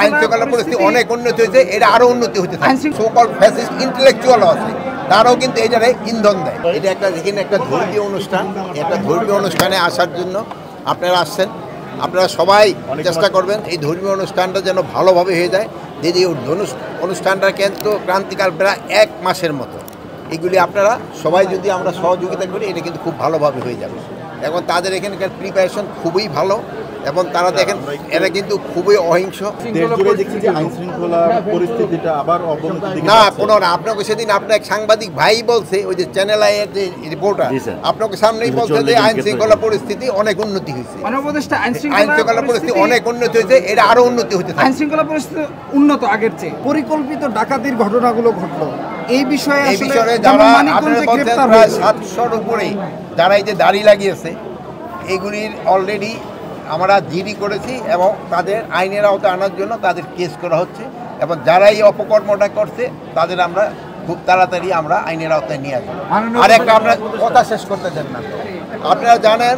আইন শৃঙ্খলা পরিস্থিতি অনেক উন্নতি হয়েছে, এটা আরো উন্নতি হতে থাকে। সোকল ফ্যাসিস্ট ইন্টেলেকচুয়াল আছে, তারাও কিন্তু এটারে ইন্ধন দেয়। এটা একটা এখানে একটা ধর্মীয় অনুষ্ঠান, একটা ধর্মীয় অনুষ্ঠানে আসার জন্য আপনারা আসছেন। আপনারা সবাই চেষ্টা করবেন এই ধর্মীয় অনুষ্ঠানটা যেন ভালোভাবে হয়ে যায়। যে অনুষ্ঠানটা কিন্তু ক্রান্তিকাল প্রায় 1 মাসের মতো, এগুলি আপনারা সবাই যদি আমরা সহযোগিতা করি এটা কিন্তু খুব ভালোভাবে হয়ে যাবে। এবং তাদের এখানকার প্রিপারেশন খুবই ভালো এবং তারা দেখেন এরা কিন্তু খুবই অহিংস। না কোনো না, আপনাকে সেদিন আপনার সাংবাদিক ভাই বলছে, ওই যে চ্যানেল আইয়ের যে রিপোর্টার আপনাকে সামনেই বলছে যে আইন শৃঙ্খলা পরিস্থিতি অনেক উন্নতি হয়েছে, আইন শৃঙ্খলা পরিস্থিতি অনেক উন্নতি হয়েছে, এটা আরো উন্নতি হতে থাকে। আইন শৃঙ্খলা পরিস্থিতি উন্নত আগের চেয়ে। পরিকল্পিত ডাকাতির ঘটনাগুলো ঘটলো, এই বিষয়ে যারা 700-র উপরে যারা এই যে দাড়ি লাগিয়েছে এগুলির অলরেডি আমরা জিডি করেছি এবং তাদের আইনের আওতায় আনার জন্য তাদের কেস করা হচ্ছে এবং যারা এই অপকর্মটা করছে তাদের আমরা খুব তাড়াতাড়ি আমরা আইনের আওতায় নিয়ে আসবো। আর একটা আমরা কথা শেষ করতে চান না, আপনারা জানেন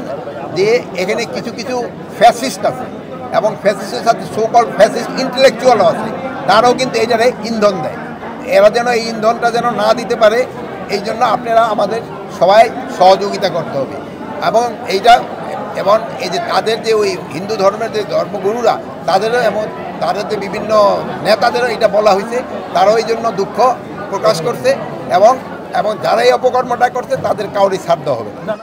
যে এখানে কিছু কিছু ফ্যাসিস্ট আছে এবং ফ্যাসিস্টের সাথে সোকল ফ্যাসিস্ট ইন্টেলেকচুয়ালও আছে, তারাও কিন্তু এটারে ইন্ধন দেয়। এরা যেন এই ইন্ধনটা যেন না দিতে পারে এই জন্য আপনারা আমাদের সবাই সহযোগিতা করতে হবে। এবং এইটা এবং এই যে তাদের যে ওই হিন্দু ধর্মের যে ধর্মগুরুরা তাদেরও এমন তাদের যে বিভিন্ন নেতাদেরও এটা বলা হয়েছে, তারাও এই জন্য দুঃখ প্রকাশ করছে এবং এবং যারা এই অপকর্মটা করছে তাদের কাউরই ছাড় দেওয়া হবে না।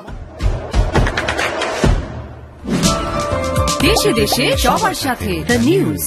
দেশে দেশে সবার সাথে দ্য নিউজ।